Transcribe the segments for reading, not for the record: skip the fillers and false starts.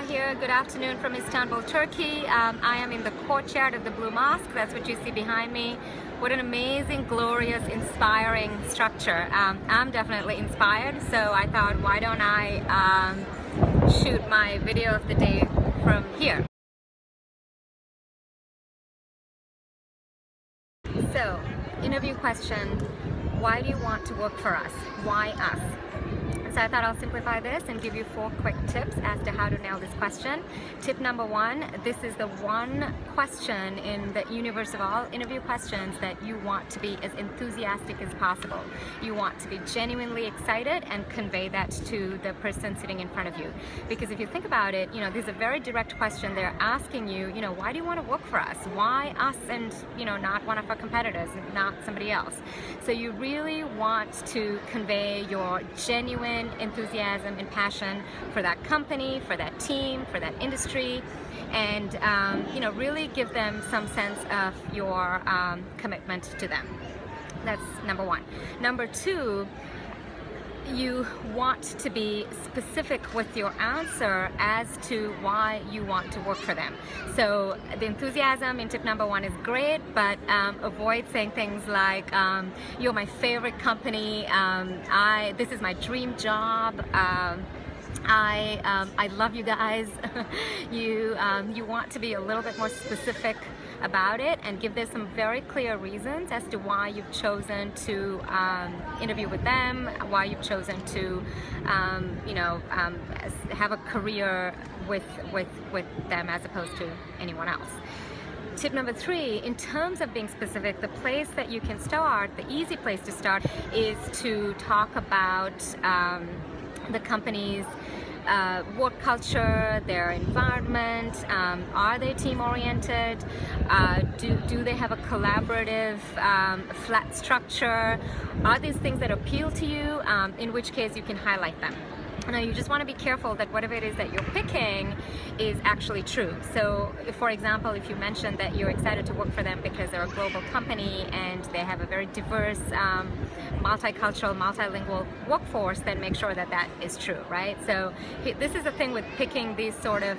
here. Good afternoon from Istanbul, Turkey. I am in the courtyard of the Blue Mosque. That's what you see behind me. What an amazing, glorious, inspiring structure. I'm definitely inspired, so I thought, why don't I shoot my video of the day from here. So, interview question, why do you want to work for us? Why us? So I thought I'll simplify this and give you 4 quick tips as to how to nail this question. Tip number 1, this is the one question in the universe of all interview questions that you want to be as enthusiastic as possible. You want to be genuinely excited and convey that to the person sitting in front of you. Because if you think about it, this is a very direct question. They're asking you, why do you want to work for us? Why us and, not one of our competitors, not somebody else? So you really want to convey your genuine enthusiasm and passion for that company, for that team, for that industry, and really give them some sense of your commitment to them. That's number 1. Number 2, you want to be specific with your answer as to why you want to work for them. So the enthusiasm in tip number 1 is great, but avoid saying things like, you're my favorite company, this is my dream job, I love you guys. You want to be a little bit more specific about it and give them some very clear reasons as to why you've chosen to interview with them, why you've chosen to have a career with them as opposed to anyone else. Tip number 3, in terms of being specific, the place that you can start, the easy place to start, is to talk about the company's work culture, their environment. Are they team-oriented? Do they have a collaborative, flat structure? Are these things that appeal to you? In which case you can highlight them. Now you just want to be careful that whatever it is that you're picking is actually true. So for example, if you mention that you're excited to work for them because they're a global company and they have a very diverse, multicultural, multilingual workforce, then make sure that that is true, right? So this is the thing with picking these sort of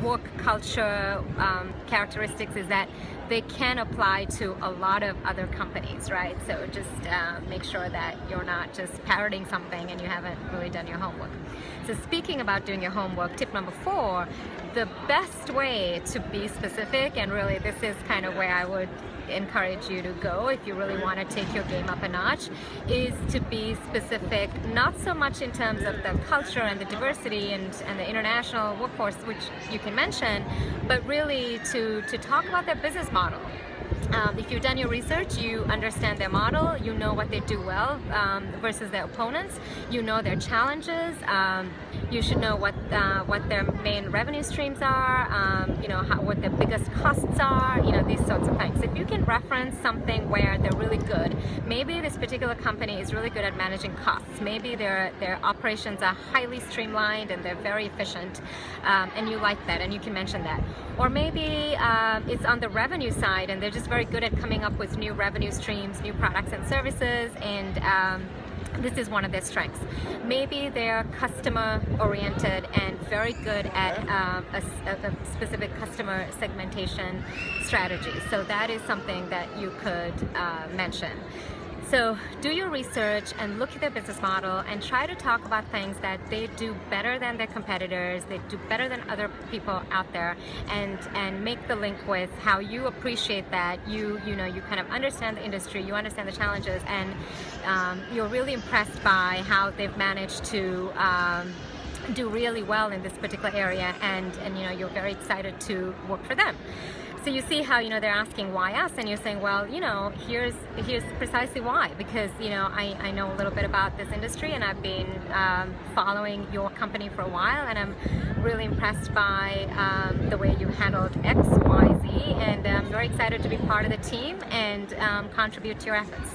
work culture characteristics, is that they can apply to a lot of other companies, right? So just make sure that you're not just parroting something and you haven't really done your homework. So speaking about doing your homework, tip number 4, the best way to be specific, and really this is kind of where I would encourage you to go if you really want to take your game up a notch, is to be specific, not so much in terms of the culture and the diversity and the international workforce, which you can mention, but really to talk about their business model. If you've done your research, you understand their model, you know what they do well versus their opponents, you know their challenges, you should know what their main revenue streams are, what their biggest costs are, these sorts of things. If you can reference something where they're really good, maybe this particular company is really good at managing costs, maybe their operations are highly streamlined and they're very efficient, and you like that and you can mention that. Or maybe it's on the revenue side and they're just very good at coming up with new revenue streams, new products and services, and this is one of their strengths. Maybe they're customer oriented and very good at a specific customer segmentation strategy. So that is something that you could mention. So do your research and look at their business model and try to talk about things that they do better than their competitors, they do better than other people out there, and make the link with how you appreciate that. You kind of understand the industry, you understand the challenges, and you're really impressed by how they've managed to do really well in this particular area, and you're very excited to work for them. So you see how they're asking why us, and you're saying, well, here's precisely why, because I know a little bit about this industry and I've been following your company for a while, and I'm really impressed by the way you handled X, Y, Z, and I'm very excited to be part of the team and contribute to your efforts.